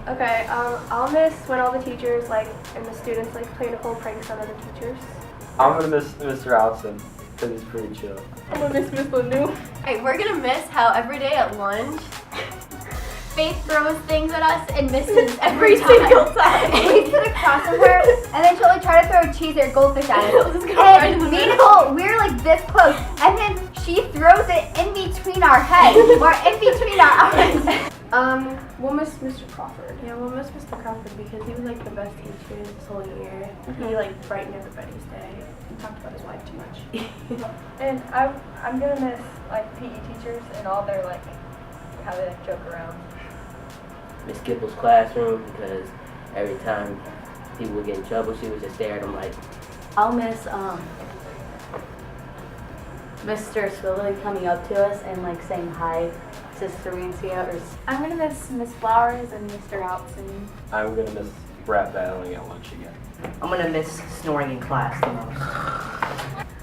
Okay, I'll miss when all the teachers and the students play to pull pranks on other teachers. I'm gonna miss Mr. Allison because he's pretty chill. I'm gonna miss Miss Lanu. Hey, we're gonna miss how every day at lunch, Faith throws things at us and misses every single time. We sit across from her, and then she'll try to throw a cheese or a goldfish at us. Right And me and Nicole, we're this close, and then she throws it in between our heads, or in between our eyes. We'll miss Mr. Crawford. Yeah, we'll miss Mr. Crawford because he was the best teacher this whole year. He brightened everybody's day. He talked about his wife too much. And I'm gonna miss PE teachers and all their how they joke around. Miss Gipple's classroom because every time people would get in trouble, she would just stare at them I'll miss Mr. Swilly coming up to us and saying hi to Serencia. I'm gonna miss Miss Flowers and Mr. Outson. I'm gonna miss rap battling at lunch again. I'm gonna miss snoring in class the most.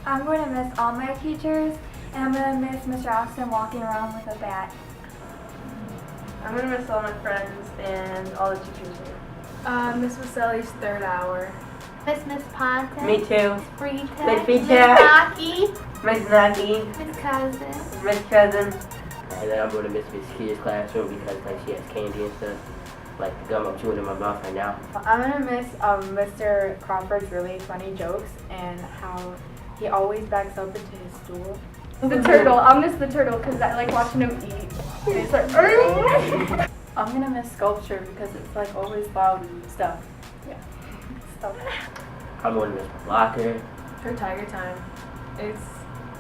I'm going to miss all my teachers, and I'm going to miss Mr. Austin walking around with a bat. I'm gonna miss all my friends and all the teachers here. Miss Maselli's third hour. Miss Ponte. Me too. Miss Brita. Miss Brita. Miss Rocky. Miss Nagi, Miss Cousin. Miss Cousin. And then I'm going to miss Miss Kia's classroom because she has candy and stuff. The gum I'm chewing in my mouth right now. I'm gonna miss Mr. Crawford's really funny jokes and how he always backs up into his stool. The turtle. I'll miss the turtle because I like watching him eat. And he's I'm gonna miss sculpture because it's always loud stuff. Yeah. Stuff. I'm going to miss my locker. For Tiger Time. It's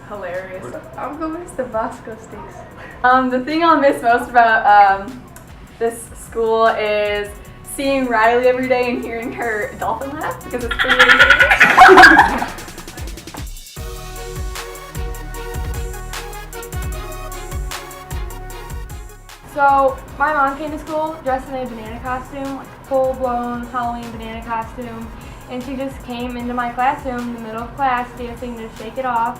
hilarious. I'm gonna miss the Bosco sticks. The thing I'll miss most about this school is seeing Riley every day and hearing her dolphin laugh because it's pretty amazing. So my mom came to school dressed in a banana costume, full-blown Halloween banana costume, and she just came into my classroom in the middle of class dancing to Shake It Off,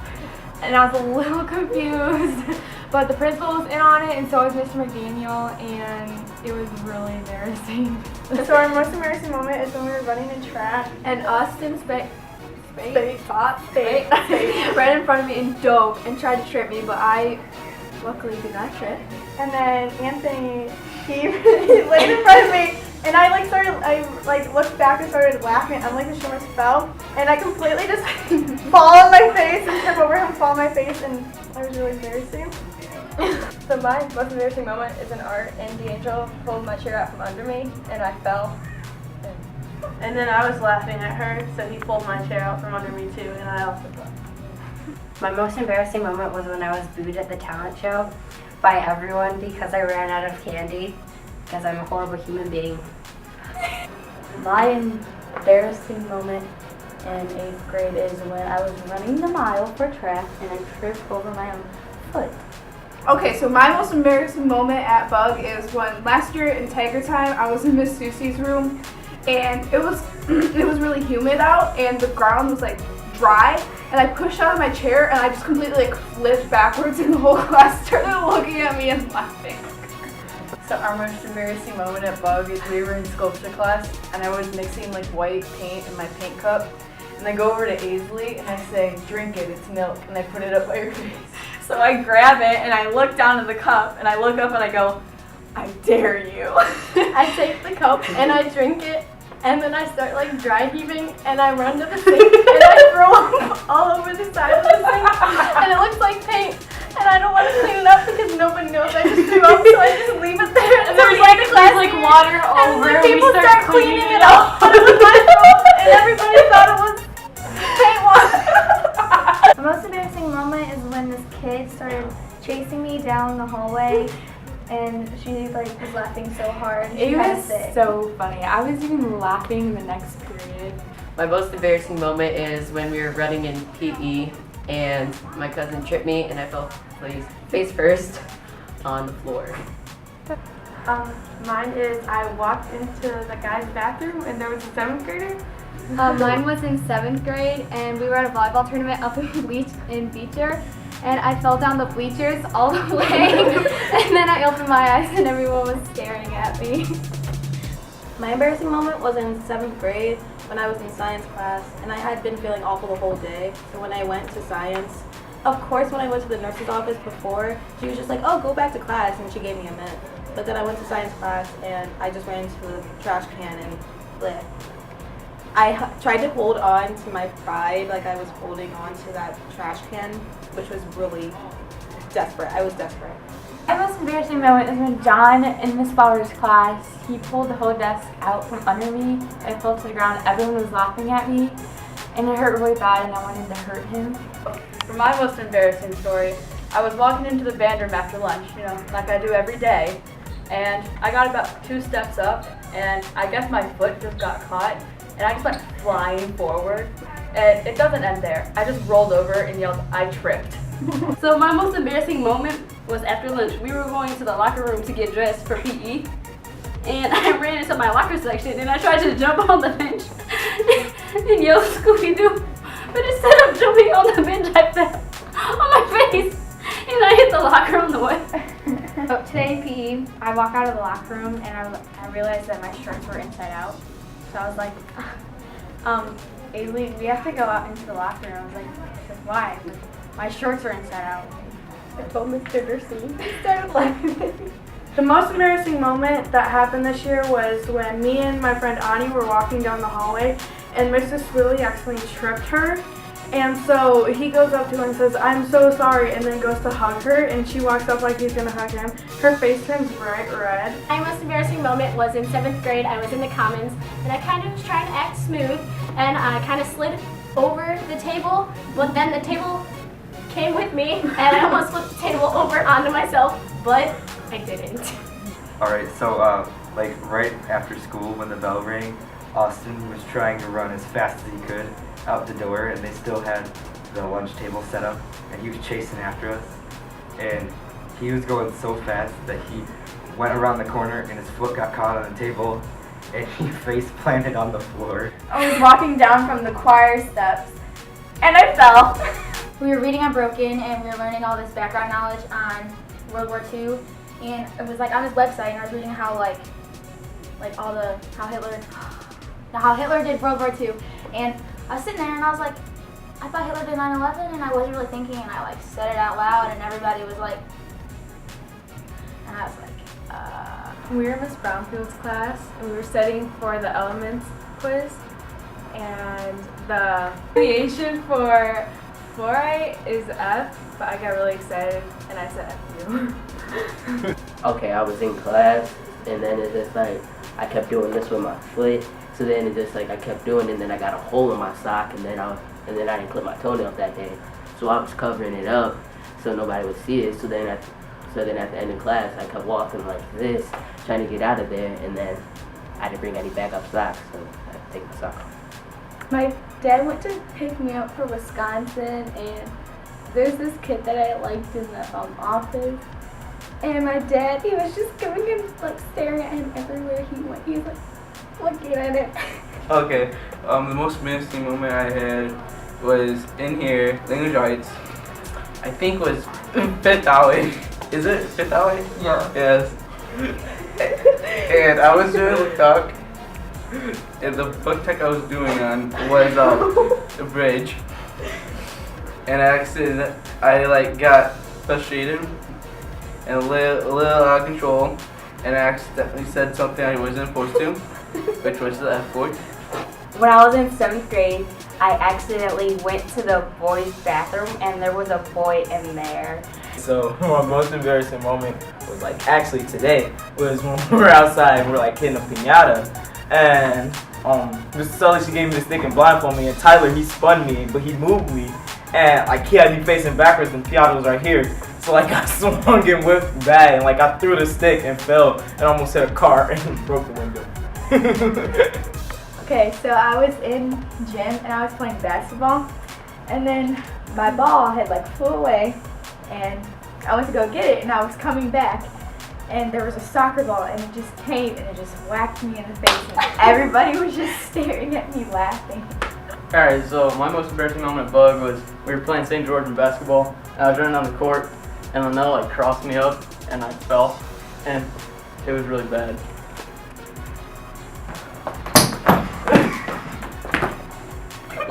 and I was a little confused, but the principal was in on it, and so was Mr. McDaniel, and it was really embarrassing. So our most embarrassing moment is when we were running in track And Austin Spade Spade. ran in front of me and dove and tried to trip me, but I luckily did not trip. And then Anthony, he laid in front of me, and I looked back and started laughing. I'm the show must fell, and I completely just fall on my face and trip over him, fall on my face, and it was really embarrassing. So my most embarrassing moment is in art, and D'Angelo pulled my chair out from under me, and I fell. And then I was laughing at her, so he pulled my chair out from under me too, and I also fell. My most embarrassing moment was when I was booed at the talent show by everyone because I ran out of candy because I'm a horrible human being. My embarrassing moment in 8th grade is when I was running the mile for track and I tripped over my own foot. Okay, so my most embarrassing moment at Bug is when last year in Tiger Time I was in Miss Susie's room and it was really humid out and the ground was dry, and I pushed out of my chair and I just completely flipped backwards and the whole class started looking at me and laughing. So our most embarrassing moment at Bug is we were in sculpture class and I was mixing white paint in my paint cup, and I go over to Aisley and I say, "Drink it, it's milk," and I put it up by her face. So I grab it and I look down at the cup and I look up and I go, "I dare you." I take the cup and I drink it, and then I start dry heaving, and I run to the sink and I throw up all over the side of the sink, and it looks like paint, and I don't want to clean it up because nobody knows I just threw up, so I just leave it there. And there's water and over when and we people start cleaning it up, and everybody thought it was paint water. The most embarrassing moment is when this kid started chasing me down the hallway, and she was laughing so hard. It was so funny. I was even laughing the next period. My most embarrassing moment is when we were running in PE and my cousin tripped me and I fell face first on the floor. Mine is I walked into the guy's bathroom and there was a 7th grader. Mine was in 7th grade, and we were at a volleyball tournament up in Beecher, and I fell down the bleachers all the way, and then I opened my eyes and everyone was staring at me. My embarrassing moment was in 7th grade when I was in science class, and I had been feeling awful the whole day. So when I went to science, of course when I went to the nurse's office before, she was just like, oh, go back to class, and she gave me a mint. But then I went to science class, and I just ran into the trash can and lit. I tried to hold on to my pride like I was holding on to that trash can, which was really desperate. I was desperate. My most embarrassing moment is when John, in Miss Bauer's class, he pulled the whole desk out from under me. I fell to the ground. Everyone was laughing at me, and it hurt really bad, and I wanted to hurt him. For my most embarrassing story, I was walking into the band room after lunch, like I do every day, and I got about 2 steps up, and I guess my foot just got caught, and I just went flying forward. And it doesn't end there. I just rolled over and yelled, I tripped. So my most embarrassing moment was after lunch. We were going to the locker room to get dressed for PE, and I ran into my locker section, and I tried to jump on the bench and yell Scooby-Doo, but instead of jumping on the bench, I fell on my face, and I hit the locker on the way. So today in PE, I walk out of the locker room and I realized that my shirts were inside out. So I was like, Aileen, we have to go out into the locker room. I was like, why? My shorts are inside out. I told Mr. Dercy. He started laughing. The most embarrassing moment that happened this year was when me and my friend Ani were walking down the hallway, and Mr. Swilly accidentally tripped her. And so he goes up to her and says, I'm so sorry, and then goes to hug her, and she walks up like he's going to hug him. Her face turns bright red. My most embarrassing moment was in 7th grade. I was in the commons, and I kind of was trying to act smooth, and I kind of slid over the table, but then the table came with me, and I almost flipped the table over onto myself, but I didn't. Alright, so like right after school when the bell rang, Austin was trying to run as fast as he could out the door, and they still had the lunch table set up, and he was chasing after us, and he was going so fast that he went around the corner and his foot got caught on the table and he face planted on the floor. I was walking down from the choir steps and I fell. We were reading Unbroken and we were learning all this background knowledge on World War II, and it was like on his website, and I was reading how how Hitler did World War II, and I was sitting there and I was like, I thought Hitler did 9/11, and I wasn't really thinking, and I like said it out loud, and everybody was like, and I was like, We were in Miss Brownfield's class, and we were studying for the elements quiz, and the abbreviation for fluorite is F, but I got really excited and I said F. Okay, I was in class, and then it's just like I kept doing this with my foot. So then it's just like I kept doing it, and then I got a hole in my sock, and then I didn't clip my toenails that day. So I was covering it up so nobody would see it. So then at the end of class, I kept walking like this, trying to get out of there, and then I didn't bring any backup socks, so I had to take my sock off. my dad went to pick me up for Wisconsin, and there's this kid that I liked in the office, and my dad, he was just going and like staring at him everywhere he went. He was like looking at it. Okay, the most embarrassing moment I had was in here, language arts. I think was 5th alley. Is it 5th alley? Yeah. Yes. And I was doing the talk, and the book tech I was doing on was the bridge. And I like got frustrated and a little out of control, and I accidentally said something I wasn't supposed to, which was the F word. When I was in 7th grade, I accidentally went to the boys' bathroom, and there was a boy in there. So my most embarrassing moment was like actually today was when we were outside and we were like hitting a piñata, and Mrs. Sully, she gave me the stick and blindfolded me, and Tyler, he spun me, but he moved me, and like he had me facing backwards and the piñata was right here. So like I swung and whipped bad, and like I threw the stick and fell and almost hit a car and broke the window. Okay, so I was in gym and I was playing basketball, and then my ball had like flew away, and I went to go get it, and I was coming back, and there was a soccer ball, and it just came and it just whacked me in the face, and everybody was just staring at me laughing. Alright, so my most embarrassing moment at Bug was we were playing St. George in basketball, and I was running on the court, and Linnell like crossed me up, and I fell, and it was really bad.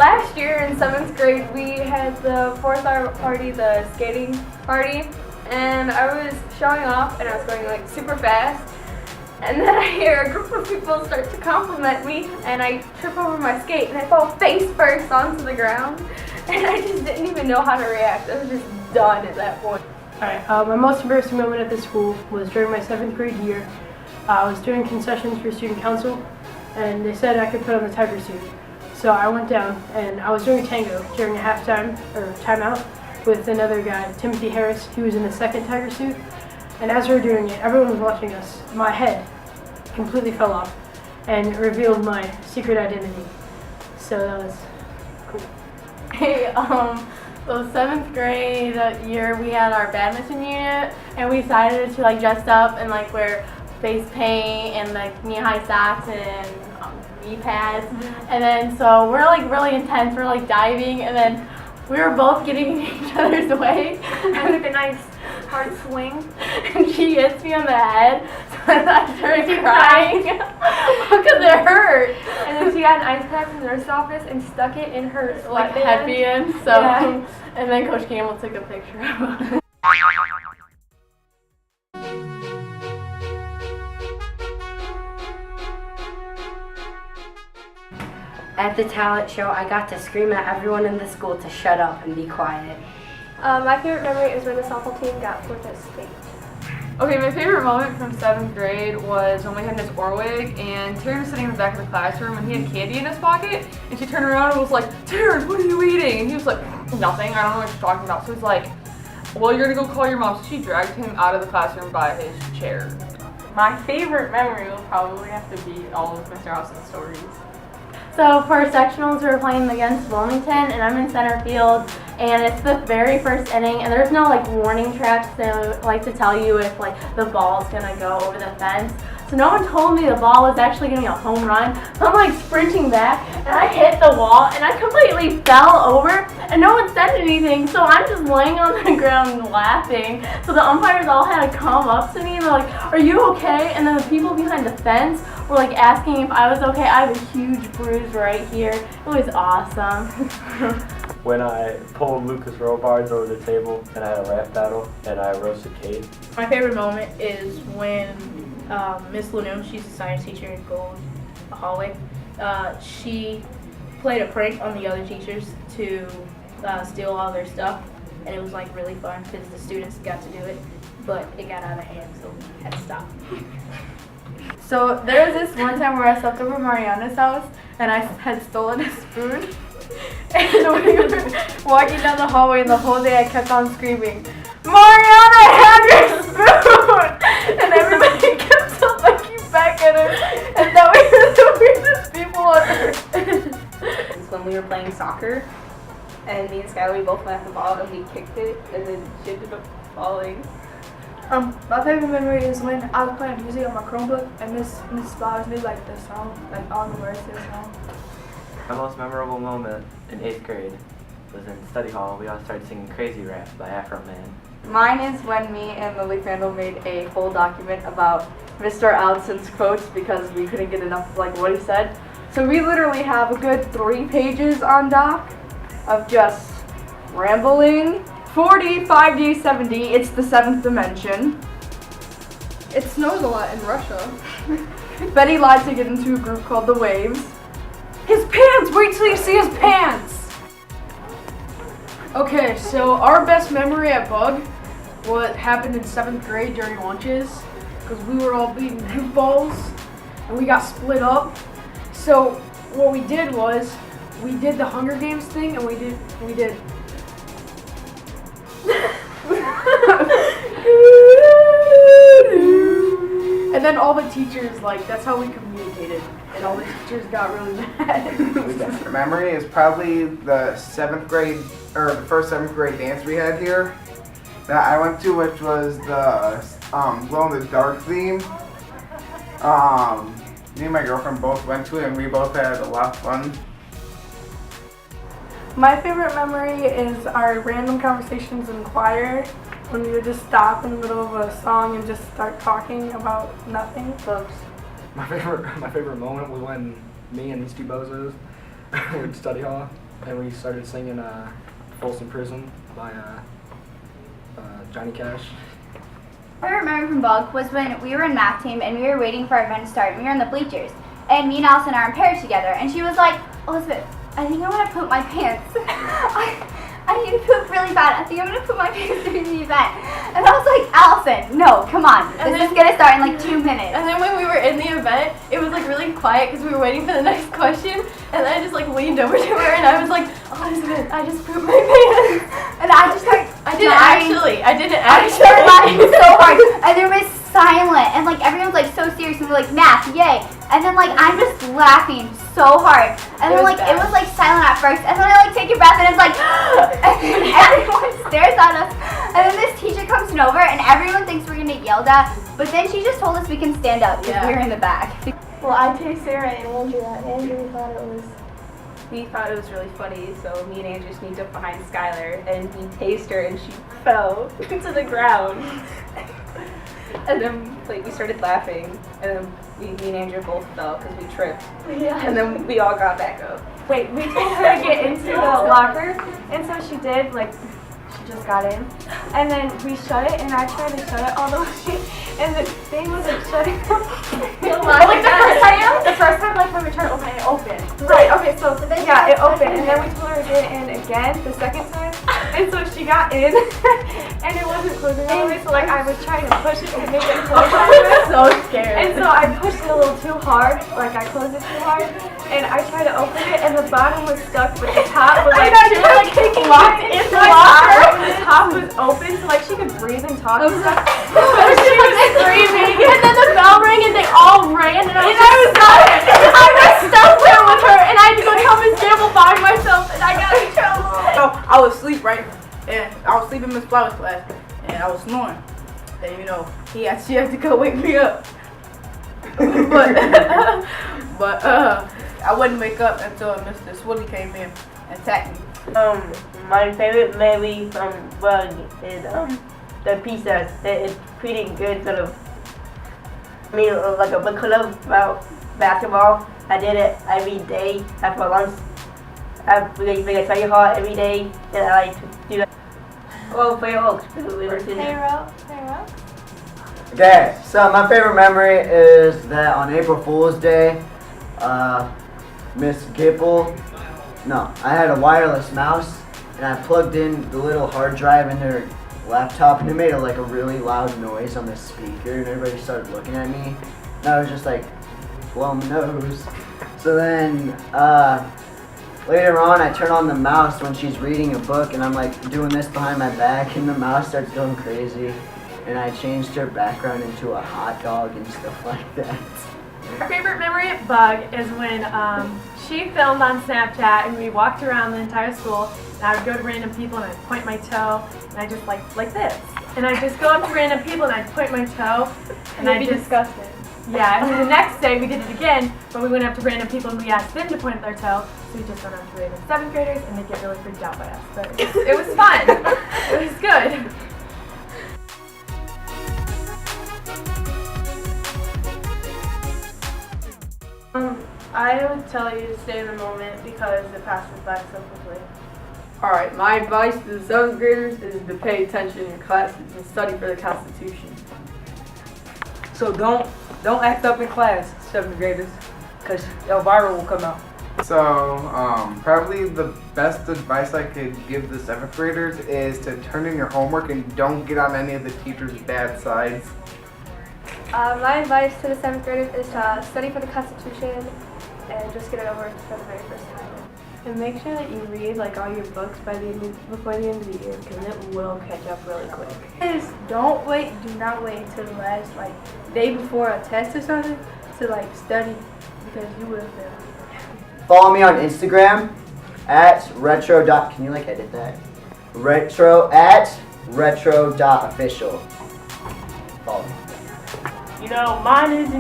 last year in 7th grade, we had the 4th hour party, the skating party, and I was showing off and I was going like super fast. And then I hear a group of people start to compliment me, and I trip over my skate and I fall face first onto the ground. And I just didn't even know how to react. I was just done at that point. Alright, my most embarrassing moment at this school was during my 7th grade year. I was doing concessions for student council, and they said I could put on the tiger suit. So I went down, and I was doing tango during a halftime, or timeout, with another guy, Timothy Harris. He was in the 2nd tiger suit. And as we were doing it, everyone was watching us. My head completely fell off and revealed my secret identity. So that was cool. Hey, so 7th grade year we had our badminton unit, and we decided to like dress up and like wear face paint and like knee-high socks and knee pads. And then so we're like really intense, we're like diving, and then we were both getting in each other's way. I took a nice hard swing, and she hits me on the head, so I started crying because it hurt. And then she got an ice pack from the nurse's office and stuck it in her Like sweatband. headband, so Yeah. And then Coach Campbell took a picture of it. At the talent show, I got to scream at everyone in the school to shut up and be quiet. My favorite memory is when the softball team got 4th state. Okay, my favorite moment from 7th grade was when we had Miss Orwig, and Taryn was sitting in the back of the classroom, and he had candy in his pocket, and she turned around and was like, "Taryn, what are you eating?" And he was like, "Nothing, I don't know what you're talking about." So he's like, "Well, you're gonna go call your mom." So she dragged him out of the classroom by his chair. My favorite memory will probably have to be all of Mr. Austin's stories. So for sectionals, we were playing against Wilmington, and I'm in center field, and it's the very first inning, and there's no like warning tracks that like to tell you if like the ball's gonna go over the fence. So no one told me the ball was actually gonna be a home run. So I'm like sprinting back, and I hit the wall, and I completely fell over, and no one said anything. So I'm just laying on the ground laughing. So the umpires all had to come up to me, and they're like, "Are you okay?" And then the people behind the fence were like asking if I was okay. I have a huge bruise right here. It was awesome. When I pulled Lucas Robards over the table and I had a rap battle and I roasted Cade. My favorite moment is when Miss Lanoon, she's a science teacher in Gold Hallway, she played a prank on the other teachers to steal all their stuff, and it was like really fun because the students got to do it, but it got out of hand, so we had to stop. So there was this one time where I slept over Mariana's house, and I had stolen a spoon. And we were walking down the hallway, and the whole day I kept on screaming, "Mariana, I have your spoon!" And everybody kept on looking back at her, and that we were the weirdest people on earth. It's when we were playing soccer, and me and Skylar, we both went at the ball and we kicked it, and then she ended up falling. My favorite memory is when I was playing music on my Chromebook and Miss Flowers made like the song, like all the words to the song. My most memorable moment in 8th grade was in study hall. We all started singing Crazy Rap by Afro Man. Mine is when me and Lily Crandall made a whole document about Mr. Allison's quotes because we couldn't get enough of like what he said. So we literally have a good 3 pages on doc of just rambling. 40, 5D, 7D, it's the 7th dimension. It snows a lot in Russia. Betty lied to get into a group called the Waves. His pants! Wait till you see his pants! Okay, so our best memory at Bug, what happened in 7th grade during lunches, because we were all beating goofballs, and we got split up. So what we did was, we did the Hunger Games thing, and we did and then all the teachers, like, that's how we communicated, and all the teachers got really mad. Memory is probably the 7th grade, or the first 7th grade dance we had here that I went to, which was the glow in the dark theme. Me and my girlfriend both went to it, and we both had a lot of fun. My favorite memory is our random conversations in choir when we would just stop in the middle of a song and just start talking about nothing. My favorite moment was when me and these two bozos were in study hall, and we started singing Folsom Prison by Johnny Cash. What I remember from Bug was when we were in math team and we were waiting for our event to start and we were in the bleachers. And me and Allison are in pairs together and she was like, Elizabeth, I think I want to poop my pants. I need to poop really bad. I think I'm going to poop my pants during the event. And I was like, Allison, no, come on. This is going to start in like 2 minutes. And then when we were in the event, it was like really quiet because we were waiting for the next question. And then I just like leaned over to her and I was like, oh, Elizabeth, I just pooped my pants. And I just started I didn't actually. I started laughing so hard. And there was silent. And like everyone's like so serious. And we're like, math, yay. And then like I'm just laughing so hard. And then like it was like silent at first. And then I like take a breath and it's like, and then everyone stares at us. And then this teacher comes over and everyone thinks we're gonna get yelled at. But then she just told us we can stand up because we were in the back. Well, I taste Sarah and Andrew. Andrew we thought it was really funny, so me and Andrew sneaked up behind Skylar and we tased her and she fell to the ground. And then like we started laughing and then me and Andrew both fell because we tripped. Yeah. And then we all got back up. Wait, we told her to get into the locker, and so she did, like, she just got in. And then we shut it, and I tried to shut it all the way, and the thing wasn't shutting. Like the first time, like when we tried to open it, it opened. Right, okay, so yeah, it opened, and then we told her to get in again the second time, and so she got in, and it wasn't closing all the way, so like I was trying to push it to make it close. I was so scared. And so I pushed it a little too hard, like I closed it too hard, and I tried to open it, and the bottom was stuck, but the top was like, she was like locked in the locker, and the top was open, so like she could breathe and talk and stuff. She was screaming, and then the bell rang, and they all ran, and I was stuck there with her, and I had to go tell Miss Gamble by myself, and I got in trouble. So I was asleep, right? And I was sleeping in Miss Flowers' class, and I was snoring. And you know, she had to go wake me up. but I wouldn't wake up until Mr. Swilly came in and attacked me. My favorite memory from Bug is the pizzas. It's pretty good sort of like a book club about basketball. I did it every day after lunch. I really study hard every day, and I like to do that. Oh, for your Oaks. Okay, so my favorite memory is that on April Fool's Day, Miss Gipple, I had a wireless mouse, and I plugged in the little hard drive in her laptop, and it made like a really loud noise on the speaker, and everybody started looking at me, and I was just like, blow my nose. So then, later on, I turn on the mouse when she's reading a book, and I'm like doing this behind my back, and the mouse starts going crazy, and I changed her background into a hot dog and stuff like that. Our favorite memory at Bug is when she filmed on Snapchat and we walked around the entire school, and I would go to random people and I'd point my toe, and I just like this. And I'd just go up to random people and I'd point my toe, and I'd just disgusted. Yeah, and then the next day we did it again, but we went up to random people and we asked them to point their toe, so we just went up to random 7th graders and they get really freaked out by us. But it was fun. It was good. I would tell you to stay in the moment because it passes by so quickly. Alright, my advice to the 7th graders is to pay attention in classes and study for the Constitution. So don't act up in class, 7th graders, because your viral will come out. So, probably the best advice I could give the 7th graders is to turn in your homework and don't get on any of the teachers' bad sides. My advice to the 7th graders is to study for the Constitution and just get it over for the very first time. And make sure that you read like all your books before the end of the year because it will catch up really quick. Do not wait until the last day before a test or something to study because you will fail. Follow me on Instagram at retro. Can you edit that? retro.official. Follow me. Mine is,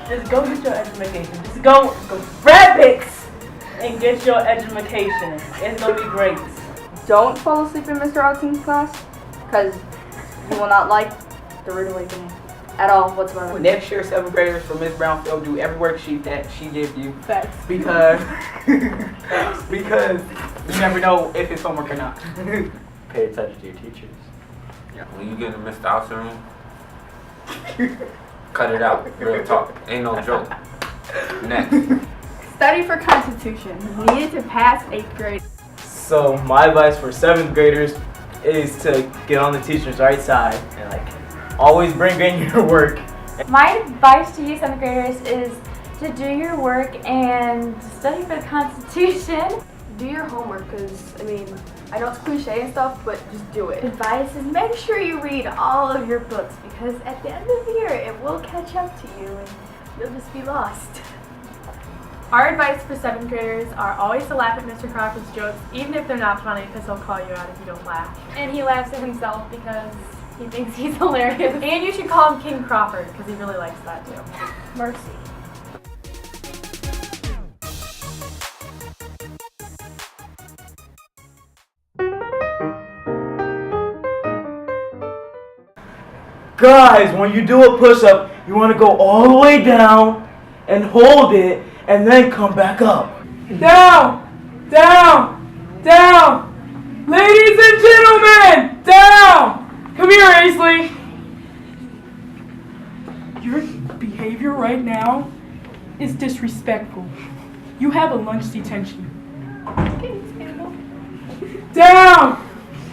just go get your education. Just go rabbits and get your education. It's gonna be great. Don't fall asleep in Mr. Alton's class, because you will not like the Rude Awakening at all whatsoever. Next year, 7th graders from Miss Brownfield do every worksheet that she gives you. Facts. Because You never know if it's homework or not. Pay attention to your teachers. Yeah, when you get in Mr. Outer room, cut it out. Real talk. Ain't no joke. Next. Study for Constitution. Needed to pass 8th grade. So my advice for 7th graders is to get on the teacher's right side and like always bring in your work. My advice to you 7th graders is to do your work and study for the Constitution. Do your homework, because, I mean, I know it's cliche and stuff, but just do it. Advice is make sure you read all of your books, because at the end of the year it will catch up to you and you'll just be lost. Our advice for 7th graders are always to laugh at Mr. Crawford's jokes, even if they're not funny, because he'll call you out if you don't laugh. And he laughs at himself because he thinks he's hilarious. And you should call him King Crawford, because he really likes that too. Mercy. Guys, when you do a push-up, you want to go all the way down and hold it and then come back up. Down! Down! Down! Ladies and gentlemen, down! Come here, Aisley. Your behavior right now is disrespectful. You have a lunch detention. Down!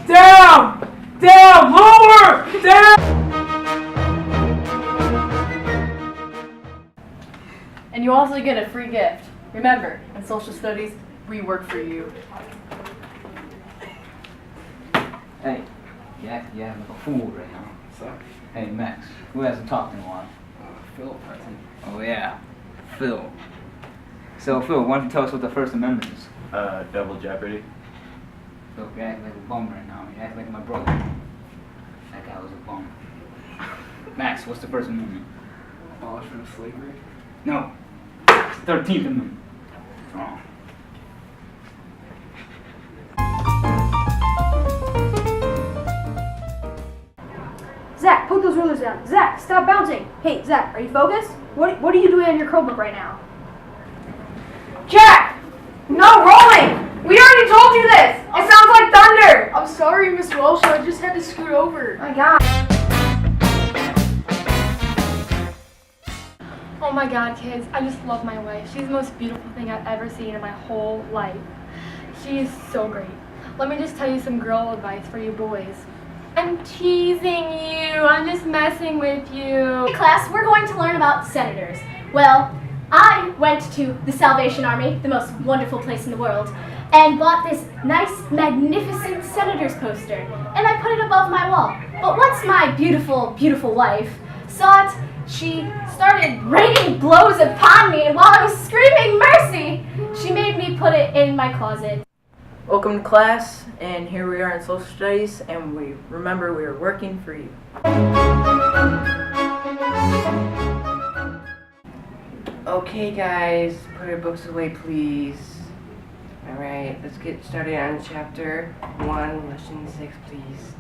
Down! Down! Lower! Down! And you also get a free gift. Remember, in social studies, we work for you. Hey, you're acting like a fool right now. So? Hey, Max, who hasn't talked in a while? Phil, present. Oh, yeah, Phil. So, Phil, why don't you tell us what the First Amendment is? Double jeopardy. Phil, you're acting like a bum right now. You're acting like my brother. That guy was a bum. Max, what's the First Amendment? Abolishment of slavery? No. It's the 13th Amendment. Wrong. Zach, put those rulers down. Zach, stop bouncing. Hey, Zach, are you focused? What are you doing on your Chromebook right now? Jack! No rolling! We already told you this! It sounds like thunder! I'm sorry, Miss Welsh. I just had to scoot over. Oh my god. Oh my god, kids, I just love my wife. She's the most beautiful thing I've ever seen in my whole life. She is so great. Let me just tell you some girl advice for you boys. I'm teasing you. I'm just messing with you. In class, we're going to learn about senators. Well, I went to the Salvation Army, the most wonderful place in the world, and bought this nice, magnificent senator's poster, and I put it above my wall. But once my beautiful, beautiful wife saw it, she started raining blows upon me, and while I was screaming mercy, she made me put it in my closet. Welcome to class, and here we are in social studies, and we are working for you. Okay, guys, put your books away, please. Alright, let's get started on chapter 1, lesson 6, please.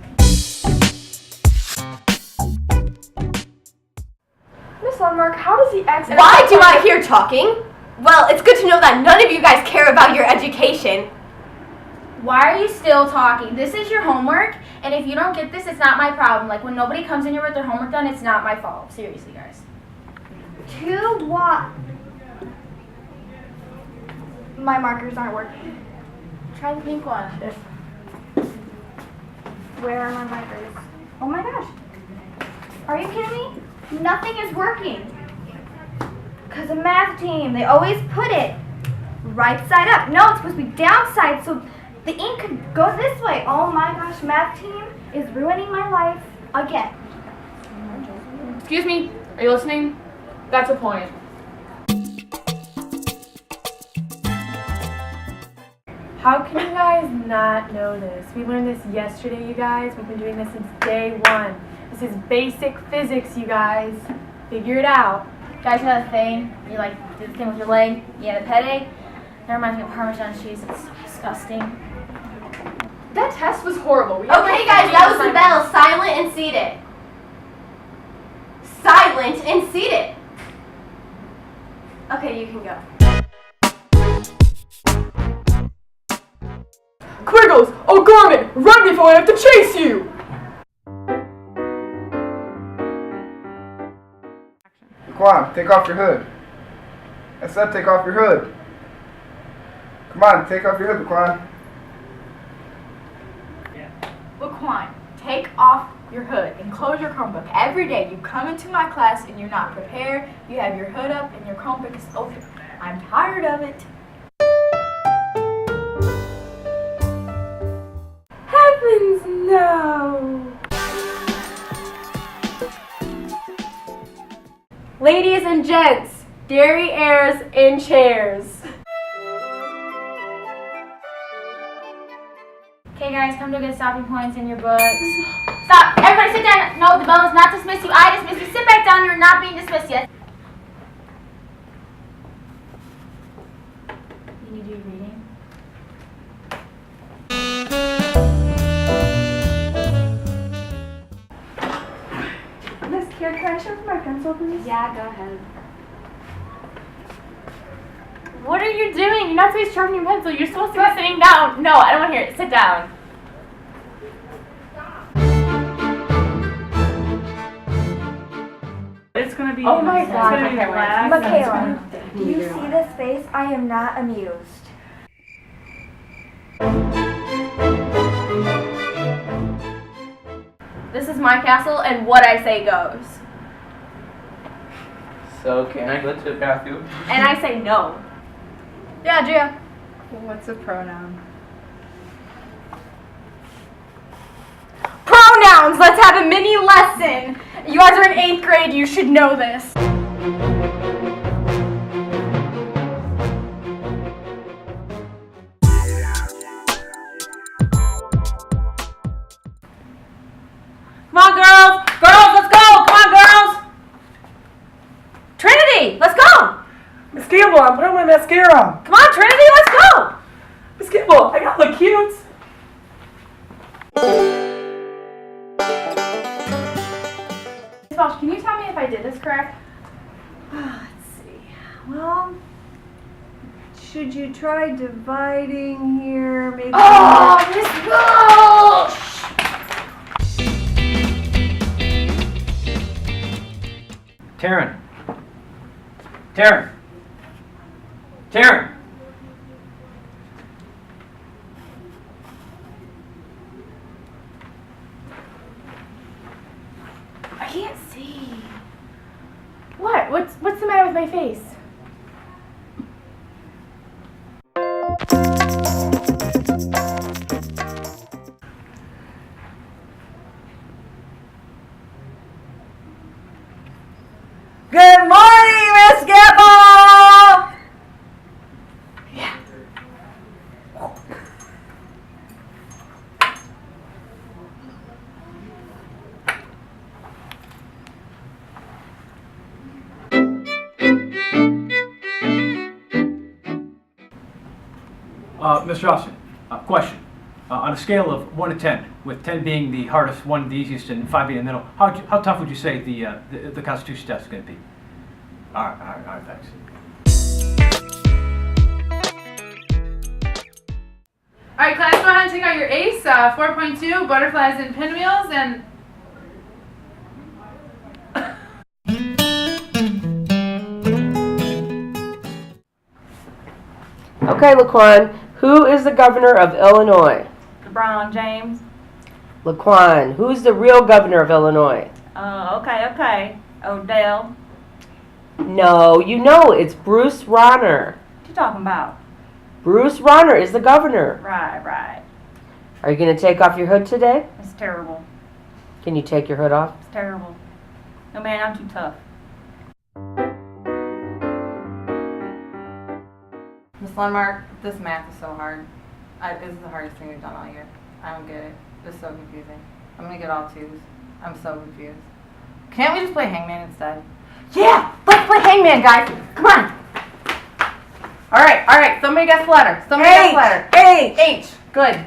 Miss Lundmark, how does the X... Why do I hear talking? Well, it's good to know that none of you guys care about your education. Why are you still talking? This is your homework, and if you don't get this, it's not my problem. Like, when nobody comes in here with their homework done, it's not my fault. Seriously, guys. To what? My markers aren't working. Try the pink one. Where are my markers? Oh my gosh. Are you kidding me? Nothing is working. Because the math team, they always put it right side up. No, it's supposed to be downside, so the ink could go this way. Oh my gosh, math team is ruining my life again. Excuse me, are you listening? That's a point. How can you guys not know this? We learned this yesterday, you guys. We've been doing this since day one. This is basic physics, you guys. Figure it out. Guys, you know the thing? You like do the thing with your leg? Yeah, the pede? That reminds me of Parmesan cheese. It's so disgusting. That test was horrible. Okay, guys, that was the bell. Silent and seated. Silent and seated. Okay, you can go. Quiggles! Oh, Garnet! Run before I have to chase you! Come on, take off your hood. I said take off your hood. Come on, take off your hood, Laquan. Laquan, take off your hood and close your Chromebook. Every day you come into my class and you're not prepared, you have your hood up and your Chromebook is open. I'm tired of it. Heavens no! Ladies and gents, derrieres in chairs. Okay guys, come to get stopping points in your books. Stop! Everybody sit down! No, the bell is not dismiss you. I dismiss you. Sit back down. You're not being dismissed yet. You need to do reading. Miss Kier, can I sharpen my pencil, please? Yeah, go ahead. What are you doing? You're not supposed to sharpen your pencil. You're supposed to be sitting down. No, I don't want to hear it. Sit down. It's gonna be. Oh my God, It's gonna be relaxed. Michaela, do you see this face? I am not amused. This is my castle, and what I say goes. So can I go to the bathroom? And I say no. Yeah, Gia. What's a pronoun? Pronouns! Let's have a mini lesson! You guys are in 8th grade, you should know this. Come on, girls! Girls, let's go! Come on, girls! Trinity, let's go! Miss Campbell, I'm putting my mascara. Come on, Trinity, let's go! Miss Campbell, I gotta look cute. Miss Walsh, can you tell me if I did this correct? Let's see. Well, should you try dividing here? Maybe. Oh, Miss Walsh! Taryn. Taryn. Taryn. I can't see. What? What's the matter with my face? Good morning, Miss Campbell! Ms. Johnson, question. On a scale of 1 to 10, with 10 being the hardest, 1 the easiest, and 5 being the middle, how tough would you say the Constitution test is going to be? All right, thanks. All right, class, go ahead and take out your ACE, 4.2, butterflies and pinwheels, and Okay, Laquan, who is the governor of Illinois? LeBron James. Laquan, who's the real governor of Illinois? Okay. Odell. No, you know it's Bruce Rauner. What you talking about? Bruce Rauner is the governor. Right. Are you going to take off your hood today? It's terrible. Can you take your hood off? It's terrible. No, man, I'm too tough. Miss Lundmark, this math is so hard. This is the hardest thing we've done all year. I don't get it. It's so confusing. I'm gonna get all 2s. I'm so confused. Can't we just play Hangman instead? Yeah, let's play Hangman, guys. Come on. All right. Somebody guess the letter. H. Good.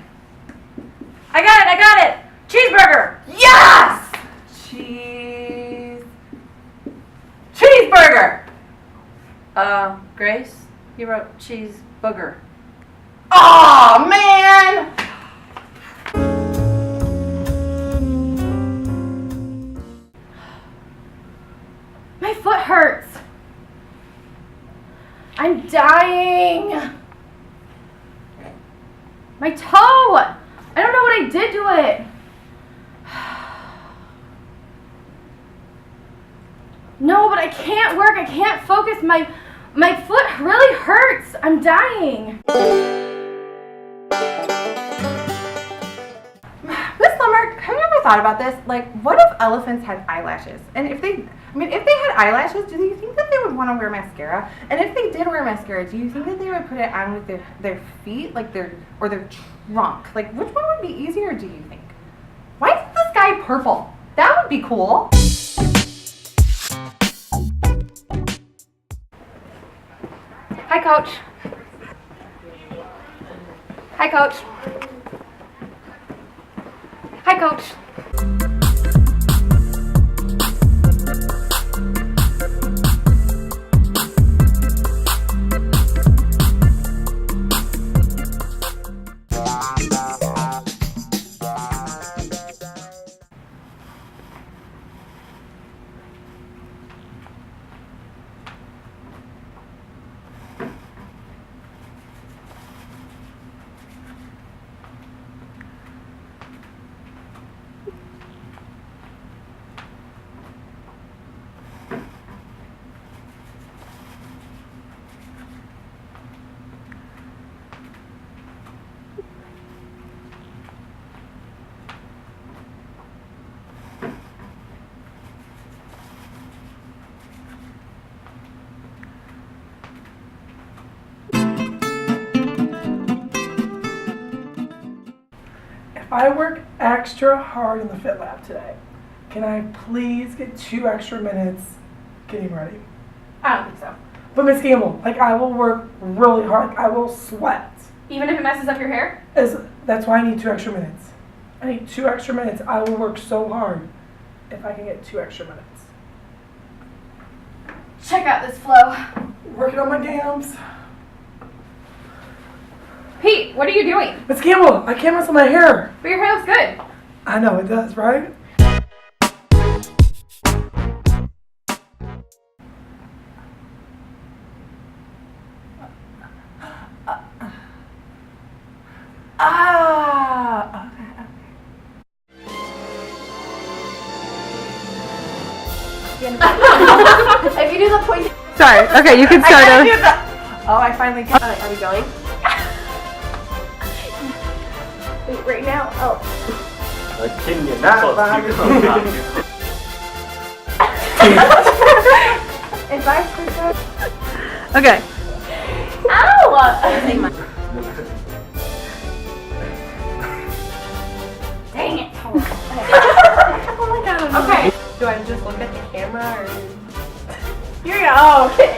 I got it. Cheeseburger. Yes! Cheeseburger. Grace, you wrote cheese booger. Oh man! I'm dying. My toe. I don't know what I did to it. No, but I can't work. I can't focus. My foot really hurts. I'm dying. Miss Lummer, have you ever thought about this? Like, what if elephants had eyelashes? And if they had eyelashes, do you think that they would want to wear mascara? And if they did wear mascara, do you think that they would put it on with their feet, like their trunk? Like, which one would be easier, do you think? Why is the sky purple? That would be cool. Hi, Coach. Hi, Coach. Hi, Coach. I work extra hard in the Fit Lab today. Can I please get 2 extra minutes getting ready? I don't think so. But Miss Gamble, like I will work really hard. Like I will sweat. Even if it messes up your hair? That's why I need 2 extra minutes. I need 2 extra minutes. I will work so hard if I can get 2 extra minutes. Check out this flow. Working on my gams. Pete, what are you doing? Miss Gamble, I can't mess with my hair. But your hair looks good. I know it does, right? If you do the point. Sorry. Okay, you can start over. Oh, I finally got it. Are we going? Wait, right now? Oh. Can you not? If I switch up. Okay. Ow! Dang it. Oh my god. Okay. Do I just look at the camera or? You're oh, okay.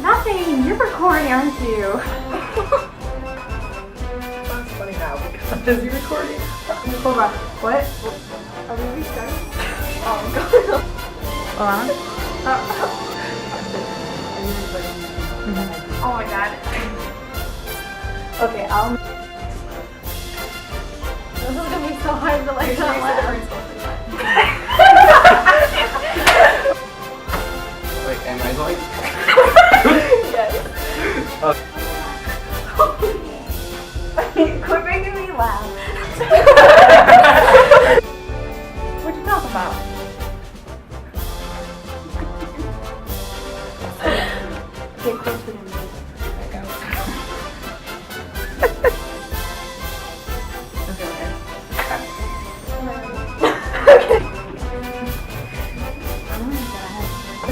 Nothing. You're recording, aren't you? That's funny now because is he recording? Hold on. What? Are we restarting? Oh, God. Oh my god. Okay, this is gonna be so hard to like not laugh. Wait, am I going? Yes. Quit making me laugh. What'd you talk about? Get closer to me.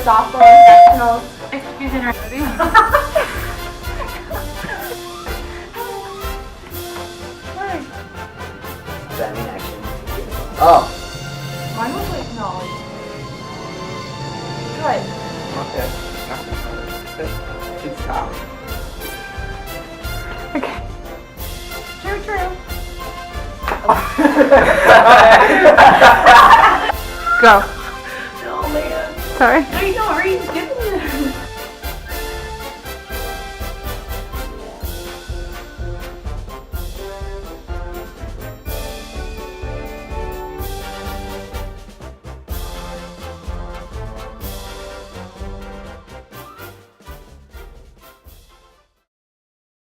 Softball sectionals. Excuse me, ready? Does that mean action? Oh. Mine was like, no. Good. Okay. It's top. Okay. True. Go. Oh man. Sorry. No,